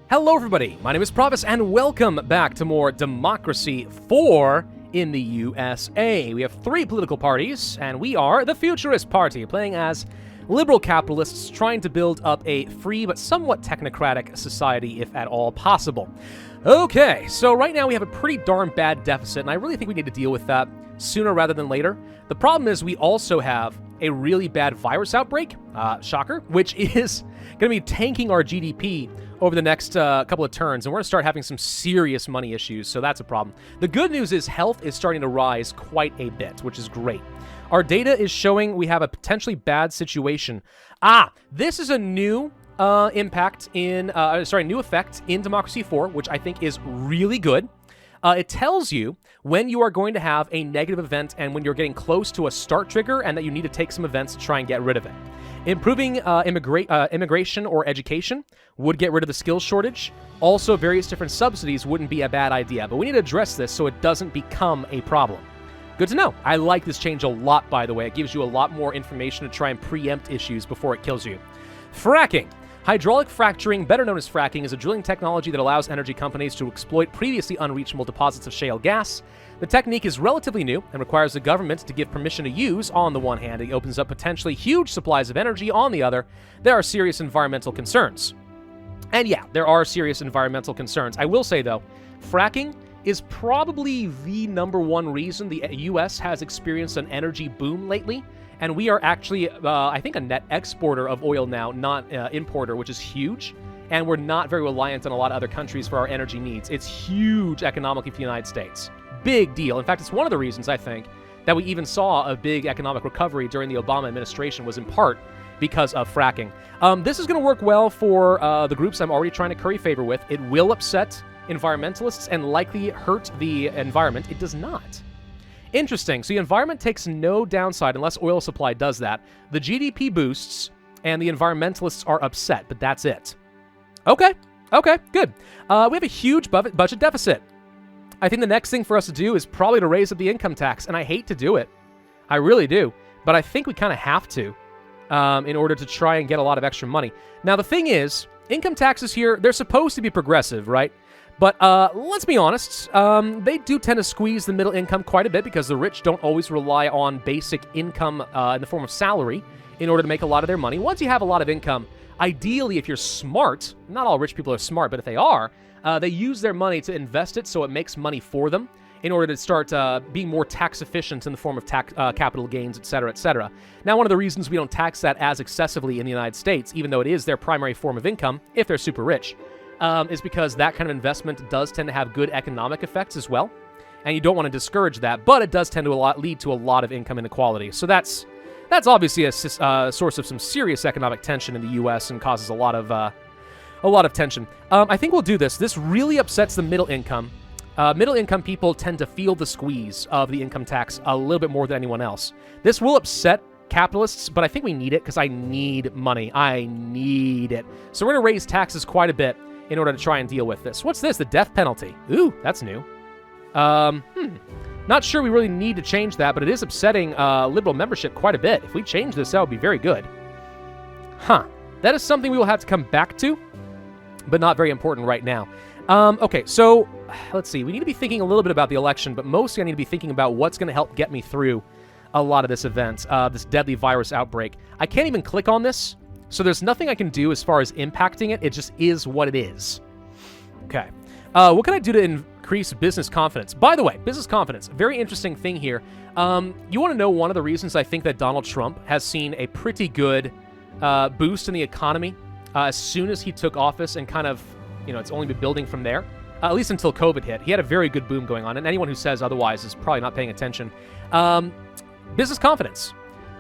Hello everybody, my name is Pravus and welcome back to more Democracy 4 in the USA. We have three political parties and we are the Futurist Party, playing as liberal capitalists trying to build up a free but somewhat technocratic society if at all possible. Okay, so right now we have a pretty darn bad deficit and I really think we need to deal with that sooner rather than later. The problem is we also have a really bad virus outbreak, shocker, which is going to be tanking our GDP over the next couple of turns, and we're going to start having some serious money issues, so that's a problem. The good news is health is starting to rise quite a bit, which is great. Our data is showing we have a potentially bad situation. This is a new new effect in Democracy 4, which I think is really good. It tells you when you are going to have a negative event and when you're getting close to a start trigger and that you need to take some events to try and get rid of it. Improving immigration or education would get rid of the skills shortage. Also, various different subsidies wouldn't be a bad idea, but we need to address this so it doesn't become a problem. Good to know. I like this change a lot, by the way. It gives you a lot more information to try and preempt issues before it kills you. Fracking. Hydraulic fracturing, better known as fracking, is a drilling technology that allows energy companies to exploit previously unreachable deposits of shale gas. The technique is relatively new and requires the government to give permission to use. On the one hand, it opens up potentially huge supplies of energy. On the other, there are serious environmental concerns. And yeah, there are serious environmental concerns. I will say, though, fracking is probably the #1 reason the U.S. has experienced an energy boom lately. And we are actually, I think, a net exporter of oil now, not importer, which is huge. And we're not very reliant on a lot of other countries for our energy needs. It's huge economically for the United States. Big deal. In fact, it's one of the reasons, I think, that we even saw a big economic recovery during the Obama administration was in part because of fracking. This is going to work well for the groups I'm already trying to curry favor with. It will upset environmentalists and likely hurt the environment. It does not. Interesting. So the environment takes no downside unless oil supply does that. The GDP boosts, and the environmentalists are upset, but that's it. Okay, good. We have a huge budget deficit. I think the next thing for us to do is probably to raise up the income tax, and I hate to do it. I really do, but I think we kind of have to in order to try and get a lot of extra money. Now, the thing is, income taxes here, they're supposed to be progressive, right? But let's be honest, they do tend to squeeze the middle income quite a bit because the rich don't always rely on basic income in the form of salary in order to make a lot of their money. Once you have a lot of income, ideally, if you're smart, not all rich people are smart, but if they are, they use their money to invest it so it makes money for them in order to start being more tax efficient in the form of capital gains, et cetera, et cetera. Now, one of the reasons we don't tax that as excessively in the United States, even though it is their primary form of income, if they're super rich, is because that kind of investment does tend to have good economic effects as well, and you don't want to discourage that, but it does tend to lead to a lot of income inequality. So that's obviously a source of some serious economic tension in the U.S. and causes a lot of tension. I think we'll do this. This really upsets the middle income. Middle income people tend to feel the squeeze of the income tax a little bit more than anyone else. This will upset capitalists, but I think we need it because I need money. I need it. So we're going to raise taxes quite a bit in order to try and deal with this. What's this? The death penalty. Ooh, that's new. Not sure we really need to change that, but it is upsetting liberal membership quite a bit. If we change this, that would be very good. That is something we will have to come back to, but not very important right now. Okay, so let's see. We need to be thinking a little bit about the election, but mostly I need to be thinking about what's going to help get me through a lot of this event, this deadly virus outbreak. I can't even click on this. So there's nothing I can do as far as impacting it. It just is what it is. Okay. What can I do to increase business confidence? By the way, business confidence, very interesting thing here. You want to know one of the reasons I think that Donald Trump has seen a pretty good boost in the economy as soon as he took office and kind of, it's only been building from there, at least until COVID hit. He had a very good boom going on, and anyone who says otherwise is probably not paying attention. Business confidence.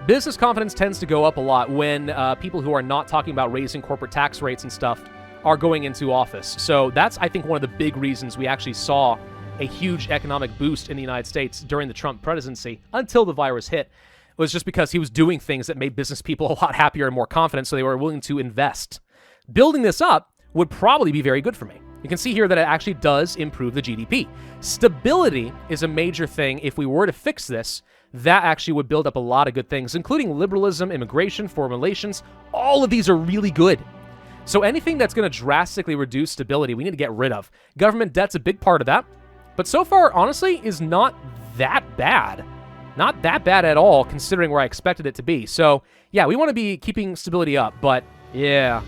Business confidence tends to go up a lot when people who are not talking about raising corporate tax rates and stuff are going into office. So that's, I think, one of the big reasons we actually saw a huge economic boost in the United States during the Trump presidency until the virus hit, was just because he was doing things that made business people a lot happier and more confident, so they were willing to invest. Building this up would probably be very good for me. You can see here that it actually does improve the GDP. Stability is a major thing. If we were to fix this, that actually would build up a lot of good things, including liberalism, immigration, foreign relations. All of these are really good. So anything that's going to drastically reduce stability, we need to get rid of. Government debt's a big part of that. But so far, honestly, is not that bad. Not that bad at all, considering where I expected it to be. So, yeah, we want to be keeping stability up, but, yeah.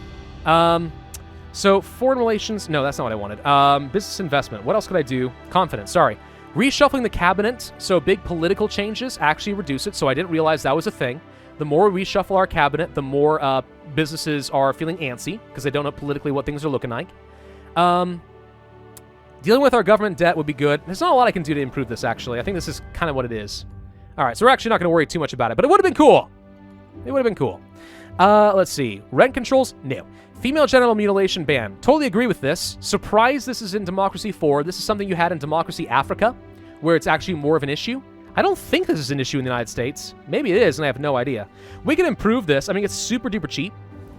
So, foreign relations, no, that's not what I wanted. Business investment, what else could I do? Confidence, sorry. Reshuffling the cabinet, so big political changes actually reduce it, so I didn't realize that was a thing. The more we reshuffle our cabinet, the more businesses are feeling antsy, because they don't know politically what things are looking like. Dealing with our government debt would be good. There's not a lot I can do to improve this, actually. I think this is kind of what it is. All right, so we're actually not going to worry too much about it, but it would have been cool. It would have been cool. Let's see. Rent controls? No. Female genital mutilation ban. Totally agree with this. Surprised this is in Democracy 4. This is something you had in Democracy Africa, where it's actually more of an issue. I don't think this is an issue in the United States. Maybe it is, and I have no idea. We can improve this. I mean, it's super duper cheap,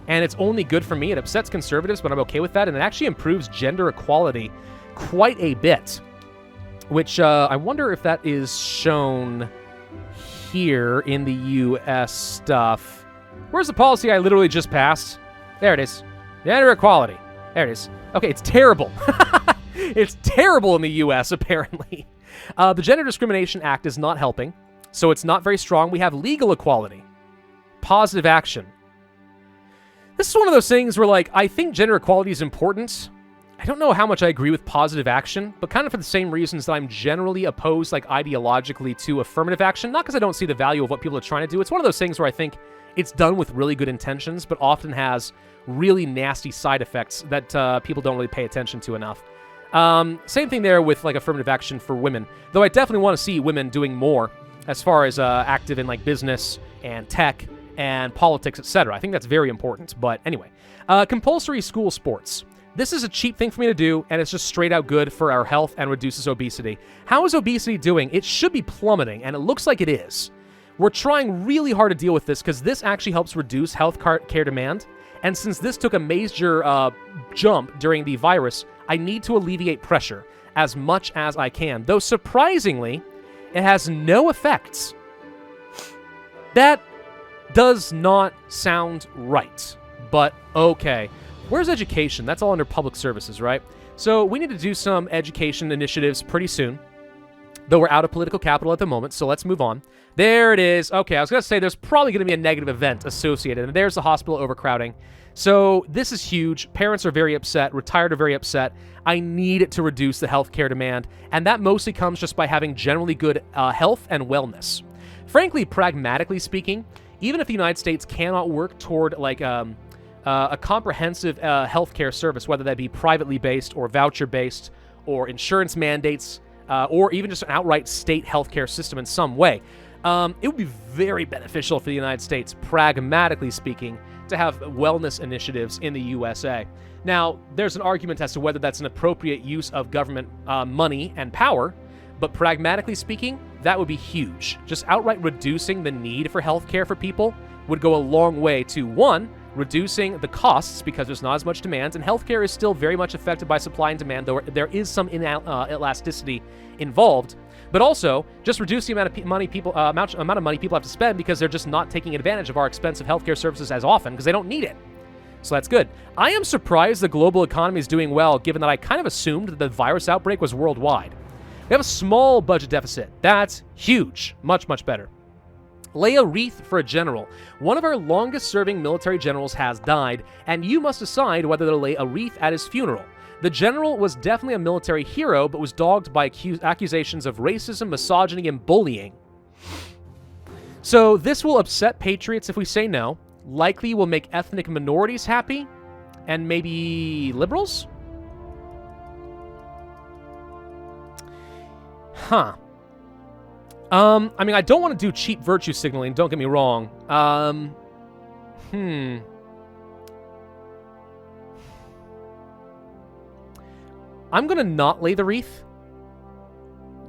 and it's only good for me. It upsets conservatives, but I'm okay with that, and it actually improves gender equality quite a bit, which I wonder if that is shown here in the U.S. stuff. Where's the policy I literally just passed? There it is. Gender equality. There it is. Okay, it's terrible. It's terrible in the U.S., apparently. The Gender Discrimination Act is not helping, so it's not very strong. We have legal equality. Positive action. This is one of those things where, like, I think gender equality is important. I don't know how much I agree with positive action, but kind of for the same reasons that I'm generally opposed, like, ideologically to affirmative action. Not because I don't see the value of what people are trying to do. It's one of those things where I think it's done with really good intentions, but often has really nasty side effects that people don't really pay attention to enough. Same thing there with, like, affirmative action for women. Though I definitely want to see women doing more as far as active in, like, business and tech and politics, etc. I think that's very important. But anyway, compulsory school sports. This is a cheap thing for me to do, and it's just straight out good for our health and reduces obesity. How is obesity doing? It should be plummeting, and it looks like it is. We're trying really hard to deal with this because this actually helps reduce health care demand. And since this took a major jump during the virus, I need to alleviate pressure as much as I can. Though surprisingly, it has no effects. That does not sound right, but okay. Where's education? That's all under public services, right? So we need to do some education initiatives pretty soon, though we're out of political capital at the moment, so let's move on. There it is. Okay, I was going to say there's probably going to be a negative event associated, and there's the hospital overcrowding. So this is huge. Parents are very upset. Retired are very upset. I need to reduce the healthcare demand, and that mostly comes just by having generally good health and wellness. Frankly, pragmatically speaking, even if the United States cannot work toward, like, a comprehensive healthcare service, whether that be privately based or voucher-based or insurance mandates or even just an outright state healthcare system in some way, it would be very beneficial for the United States, pragmatically speaking, to have wellness initiatives in the USA. Now, there's an argument as to whether that's an appropriate use of government money and power, but pragmatically speaking, that would be huge. Just outright reducing the need for healthcare for people would go a long way to, one, reducing the costs because there's not as much demand, and healthcare is still very much affected by supply and demand, though there is some elasticity involved. But also, just reduce the amount of money people have to spend because they're just not taking advantage of our expensive healthcare services as often because they don't need it. So that's good. I am surprised the global economy is doing well, given that I kind of assumed that the virus outbreak was worldwide. We have a small budget deficit. That's huge. Much, much better. Lay a wreath for a general. One of our longest-serving military generals has died, and you must decide whether to lay a wreath at his funeral. The general was definitely a military hero, but was dogged by accusations of racism, misogyny, and bullying. So this will upset patriots if we say no. Likely will make ethnic minorities happy, and maybe liberals? Huh. I mean, I don't want to do cheap virtue signaling, don't get me wrong. I'm gonna not lay the wreath,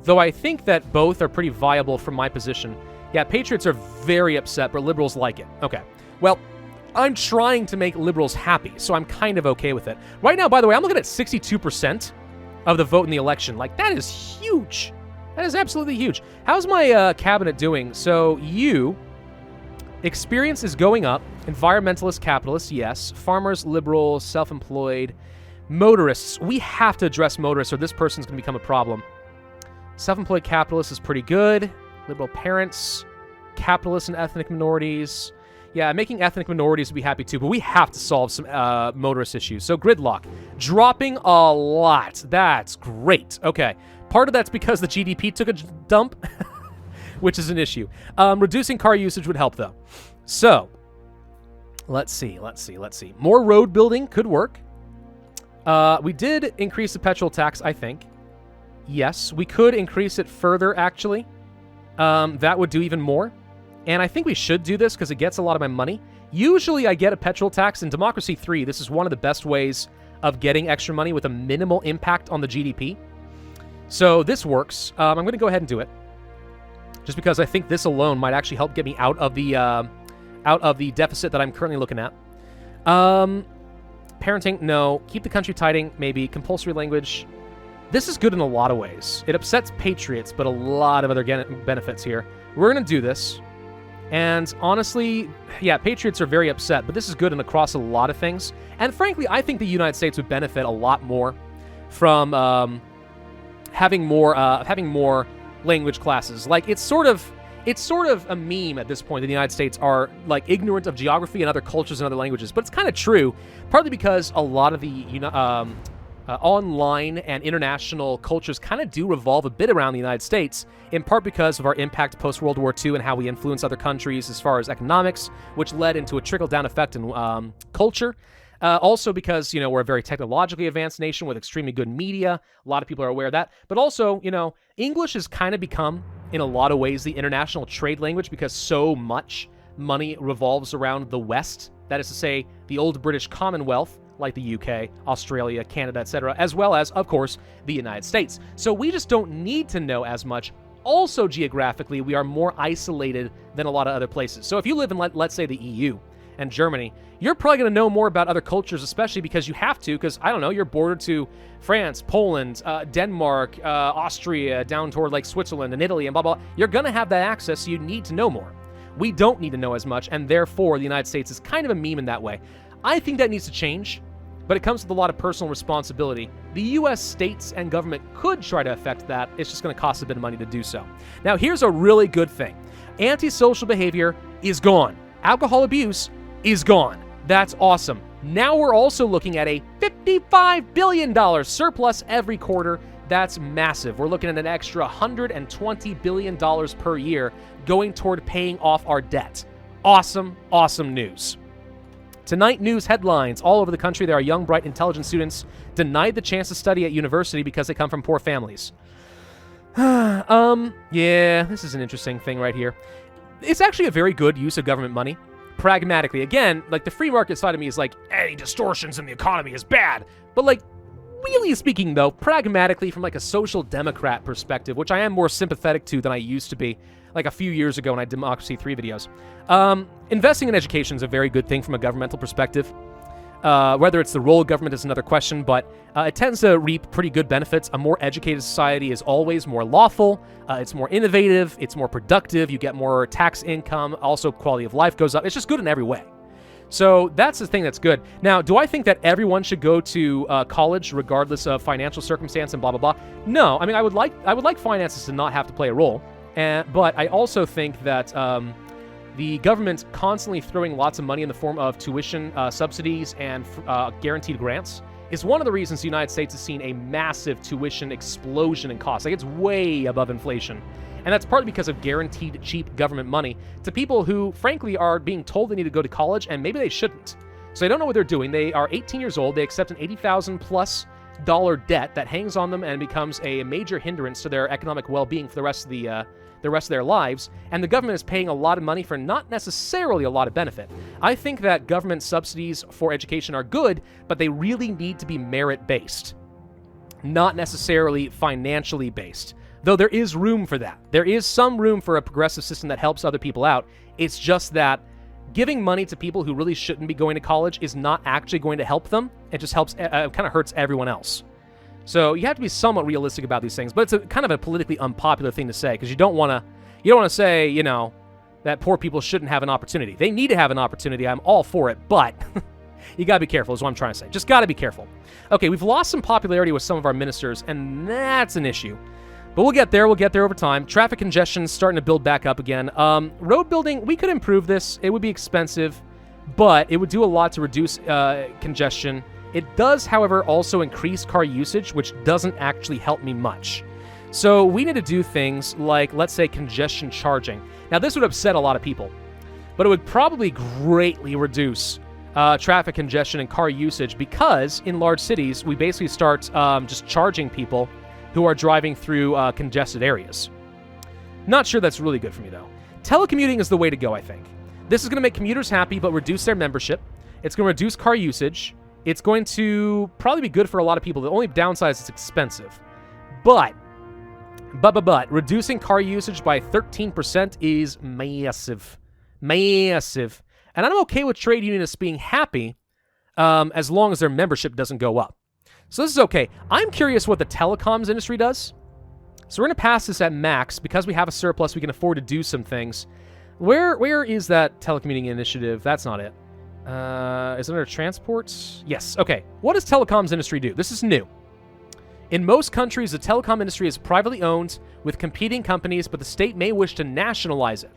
though I think that both are pretty viable from my position. Yeah, patriots are very upset, but liberals like it. Okay, well, I'm trying to make liberals happy, so I'm kind of okay with it. Right now, by the way, I'm looking at 62% of the vote in the election. Like, that is huge. That is absolutely huge. How's my cabinet doing? So, experience is going up. Environmentalist, capitalists, yes. Farmers, liberal, self-employed. Motorists. We have to address motorists or this person's going to become a problem. Self-employed capitalist is pretty good. Liberal parents. Capitalists and ethnic minorities. Yeah, making ethnic minorities would be happy too, but we have to solve some motorist issues. So gridlock. Dropping a lot. That's great. Okay. Part of that's because the GDP took a dump, which is an issue. Reducing car usage would help, though. So, let's see. More road building could work. We did increase the petrol tax, I think. Yes, we could increase it further, actually. That would do even more. And I think we should do this because it gets a lot of my money. Usually I get a petrol tax. In Democracy 3, this is one of the best ways of getting extra money with a minimal impact on the GDP. So this works. I'm going to go ahead and do it. Just because I think this alone might actually help get me out of the deficit that I'm currently looking at. Parenting, no. Keep the country tidying, maybe. Compulsory language. This is good in a lot of ways. It upsets patriots, but a lot of other benefits here. We're going to do this. And honestly, yeah, patriots are very upset, but this is good and across a lot of things. And frankly, I think the United States would benefit a lot more from having more language classes. Like, it's sort of a meme at this point that the United States are like ignorant of geography and other cultures and other languages, but it's kind of true, partly because a lot of the online and international cultures kind of do revolve a bit around the United States, in part because of our impact post-World War II and how we influence other countries as far as economics, which led into a trickle-down effect in culture. Also because, we're a very technologically advanced nation with extremely good media. A lot of people are aware of that. But also, English has kind of become, in a lot of ways, the international trade language because so much money revolves around the West. That is to say, the old British Commonwealth, like the UK, Australia, Canada, etc., as well as, of course, the United States. So we just don't need to know as much. Also, geographically, we are more isolated than a lot of other places. So if you live in, let's say, the EU and Germany, you're probably going to know more about other cultures, especially because you have to, because, I don't know, you're bordered to France, Poland, Denmark, Austria, down toward, like, Switzerland and Italy and blah, blah. You're going to have that access, so you need to know more. We don't need to know as much, and therefore, the United States is kind of a meme in that way. I think that needs to change, but it comes with a lot of personal responsibility. The U.S. states and government could try to affect that. It's just going to cost a bit of money to do so. Now, here's a really good thing. Antisocial behavior is gone. Alcohol abuse is gone. That's awesome. Now we're also looking at a $55 billion surplus every quarter. That's massive. We're looking at an extra $120 billion per year going toward paying off our debt. Awesome, awesome news. Tonight, news headlines. All over the country, there are young, bright, intelligent students denied the chance to study at university because they come from poor families. Yeah, this is an interesting thing right here. It's actually a very good use of government money. Pragmatically. Again, like, the free market side of me is like, any distortions in the economy is bad. But, like, really speaking, though, pragmatically, from, like, a social democrat perspective, which I am more sympathetic to than I used to be, like a few years ago when I did Democracy 3 videos. Investing in education is a very good thing from a governmental perspective. Whether it's the role of government is another question, but it tends to reap pretty good benefits. A more educated society is always more lawful, it's more innovative, it's more productive, you get more tax income, also quality of life goes up. It's just good in every way. So that's the thing that's good. Now, do I think that everyone should go to college regardless of financial circumstance and blah, blah, blah? No. I mean, I would like finances to not have to play a role. But I also think that the government constantly throwing lots of money in the form of tuition subsidies and guaranteed grants is one of the reasons the United States has seen a massive tuition explosion in costs. Like, it's way above inflation. And that's partly because of guaranteed cheap government money to people who, frankly, are being told they need to go to college, and maybe they shouldn't. So they don't know what they're doing. They are 18 years old. They accept an $80,000+ debt that hangs on them and becomes a major hindrance to their economic well-being for the rest of their lives, and the government is paying a lot of money for not necessarily a lot of benefit. I think that government subsidies for education are good, but they really need to be merit-based, not necessarily financially based. Though there is room for that. There is some room for a progressive system that helps other people out. It's just that giving money to people who really shouldn't be going to college is not actually going to help them. It just helps, kind of hurts everyone else. So you have to be somewhat realistic about these things, but it's kind of a politically unpopular thing to say, because you don't want to say, that poor people shouldn't have an opportunity. They need to have an opportunity. I'm all for it, but you gotta be careful is what I'm trying to say. Just gotta be careful. Okay, we've lost some popularity with some of our ministers, and that's an issue. But we'll get there over time. Traffic congestion's starting to build back up again. Road building, we could improve this. It would be expensive, but it would do a lot to reduce congestion. It does, however, also increase car usage, which doesn't actually help me much. So we need to do things like, let's say, congestion charging. Now, this would upset a lot of people, but it would probably greatly reduce traffic congestion and car usage because in large cities, we basically start just charging people who are driving through congested areas. Not sure that's really good for me, though. Telecommuting is the way to go, I think. This is going to make commuters happy, but reduce their membership. It's going to reduce car usage. It's going to probably be good for a lot of people. The only downside is it's expensive. But, reducing car usage by 13% is massive. Massive. And I'm okay with trade unionists being happy as long as their membership doesn't go up. So this is okay. I'm curious what the telecoms industry does. So we're going to pass this at max. Because we have a surplus, we can afford to do some things. Where is that telecommuting initiative? That's not it. Is it under transports? Yes. Okay. What does telecoms industry do? This is new. In most countries, the telecom industry is privately owned with competing companies, but the state may wish to nationalize it.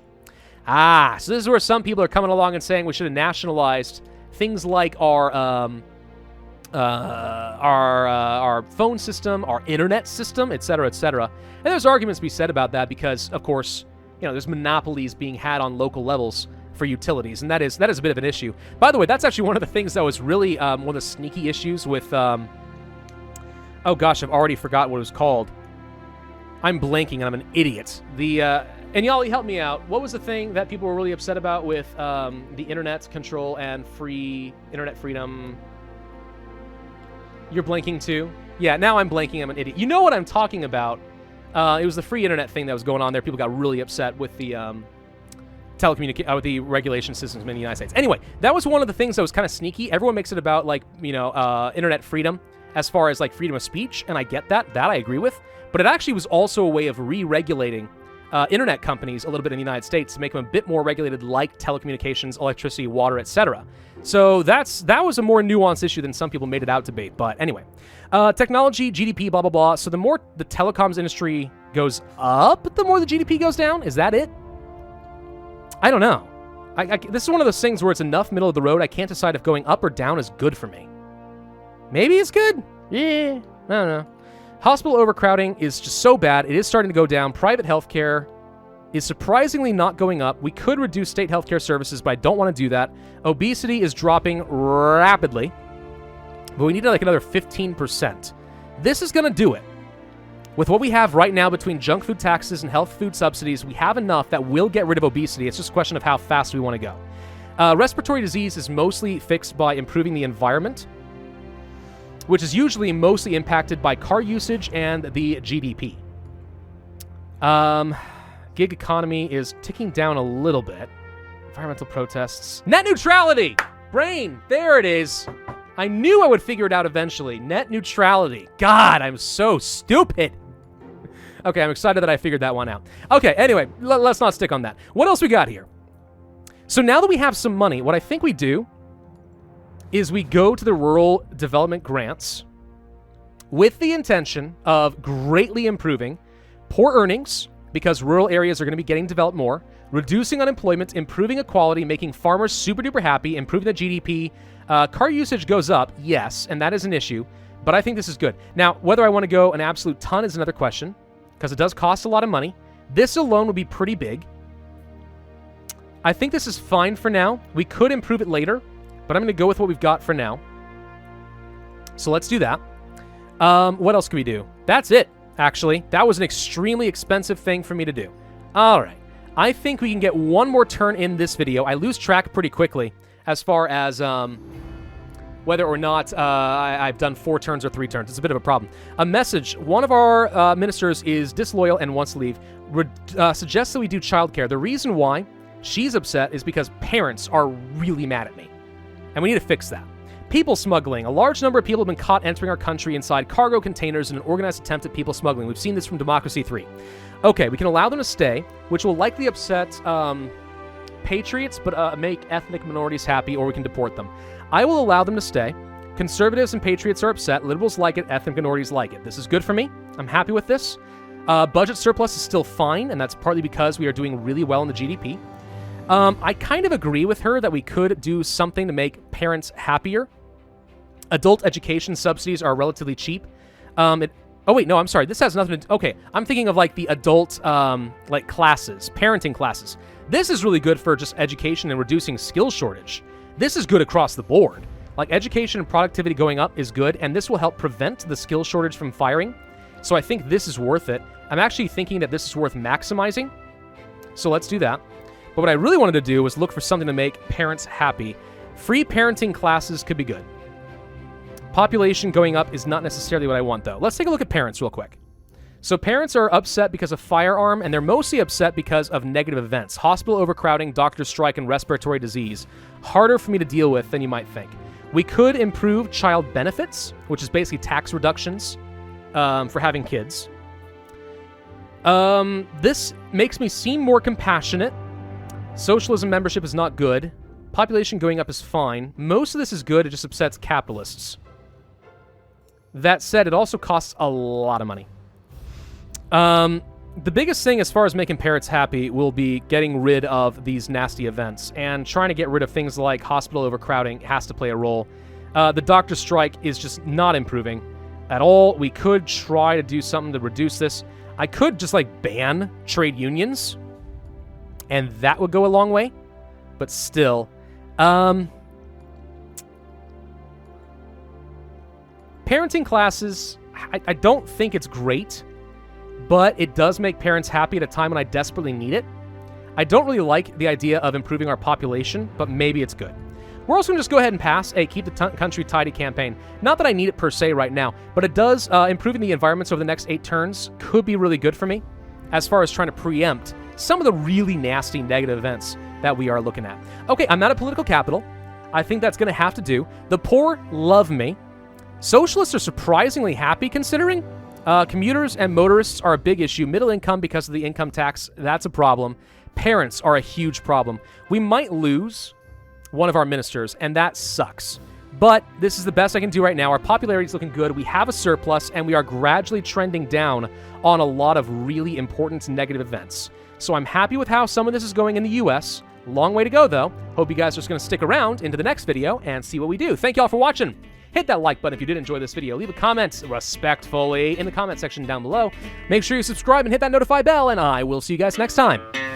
So this is where some people are coming along and saying we should have nationalized things like our phone system, our internet system, etc., etc. And there's arguments to be said about that because, of course, there's monopolies being had on local levels for utilities, and that is a bit of an issue. By the way, that's actually one of the things that was really one of the sneaky issues with. Oh gosh, I've already forgot what it was called. I'm blanking, and I'm an idiot. And y'all, help me out. What was the thing that people were really upset about with the internet control and free internet freedom? You're blanking too? Yeah, now I'm blanking. I'm an idiot. You know what I'm talking about. It was the free internet thing that was going on there. People got really upset with the with the regulation systems in the United States. Anyway, that was one of the things that was kind of sneaky. Everyone makes it about internet freedom as far as like freedom of speech, and I get that. That I agree with. But it actually was also a way of re-regulating internet companies a little bit in the United States to make them a bit more regulated, like telecommunications, electricity, water, etc. So that was a more nuanced issue than some people made it out to be. But anyway, technology, GDP, blah, blah, blah. So the more the telecoms industry goes up, the more the GDP goes down? Is that it? I don't know. This is one of those things where it's enough middle of the road. I can't decide if going up or down is good for me. Maybe it's good. Yeah, I don't know. Hospital overcrowding is just so bad. It is starting to go down. Private healthcare is surprisingly not going up. We could reduce state healthcare services, but I don't want to do that. Obesity is dropping rapidly, but we need like another 15%. This is going to do it. With what we have right now between junk food taxes and health food subsidies, we have enough that will get rid of obesity. It's just a question of how fast we want to go. Respiratory disease is mostly fixed by improving the environment, which is usually mostly impacted by car usage and the GDP. Gig economy is ticking down a little bit. Environmental protests. Net neutrality! Brain, there it is. I knew I would figure it out eventually. Net neutrality. God, I'm so stupid. Okay, I'm excited that I figured that one out. Okay, anyway, let's not stick on that. What else we got here? So now that we have some money, what I think we do is we go to the rural development grants with the intention of greatly improving poor earnings, because rural areas are going to be getting developed more, reducing unemployment, improving equality, making farmers super duper happy, improving the GDP. Car usage goes up, yes, and that is an issue, but I think this is good. Now, whether I want to go an absolute ton is another question, because it does cost a lot of money. This alone would be pretty big. I think this is fine for now. We could improve it later, but I'm going to go with what we've got for now. So let's do that. What else can we do? That's it, actually. That was an extremely expensive thing for me to do. All right. I think we can get one more turn in this video. I lose track pretty quickly as far as whether or not I've done 4 turns or 3 turns. It's a bit of a problem. A message. One of our ministers is disloyal and wants to leave. Suggests that we do childcare. The reason why she's upset is because parents are really mad at me. And we need to fix that. People smuggling. A large number of people have been caught entering our country inside cargo containers in an organized attempt at people smuggling. We've seen this from Democracy 3. Okay, we can allow them to stay, which will likely upset patriots, but make ethnic minorities happy, or we can deport them. I will allow them to stay. Conservatives and patriots are upset. Liberals like it. Ethnic minorities like it. This is good for me. I'm happy with this. Budget surplus is still fine, and that's partly because we are doing really well in the GDP. I kind of agree with her that we could do something to make parents happier. Adult education subsidies are relatively cheap. Oh, wait, no, I'm sorry. This has nothing to do... Okay, I'm thinking of, like, the adult, like, classes, parenting classes. This is really good for just education and reducing skill shortage. This is good across the board. Like, education and productivity going up is good, and this will help prevent the skill shortage from firing. So I think this is worth it. I'm actually thinking that this is worth maximizing. So let's do that. But what I really wanted to do was look for something to make parents happy. Free parenting classes could be good. Population going up is not necessarily what I want, though. Let's take a look at parents real quick. So parents are upset because of firearm, and they're mostly upset because of negative events. Hospital overcrowding, doctor strike, and respiratory disease. Harder for me to deal with than you might think. We could improve child benefits, which is basically tax reductions for having kids. This makes me seem more compassionate. Socialism membership is not good. Population going up is fine. Most of this is good. It just upsets capitalists. That said, it also costs a lot of money. The biggest thing as far as making parents happy will be getting rid of these nasty events, and trying to get rid of things like hospital overcrowding has to play a role. The doctor strike is just not improving at all. We could try to do something to reduce this. I could just, like, ban trade unions, and that would go a long way. But still, parenting classes, I don't think it's great, but it does make parents happy at a time when I desperately need it. I don't really like the idea of improving our population, but maybe it's good. We're also going to just go ahead and pass a Keep the Country Tidy campaign. Not that I need it per se right now, but it does, improving the environments over the next 8 turns could be really good for me, as far as trying to preempt some of the really nasty negative events that we are looking at. Okay, I'm out of political capital. I think that's going to have to do. The poor love me. Socialists are surprisingly happy considering. Commuters and motorists are a big issue. Middle income because of the income tax, that's a problem. Parents are a huge problem. We might lose one of our ministers, and that sucks. But this is the best I can do right now. Our popularity is looking good. We have a surplus, and we are gradually trending down on a lot of really important negative events. So I'm happy with how some of this is going in the U.S. Long way to go, though. Hope you guys are just going to stick around into the next video and see what we do. Thank you all for watching. Hit that like button if you did enjoy this video. Leave a comment respectfully in the comment section down below. Make sure you subscribe and hit that notify bell, and I will see you guys next time.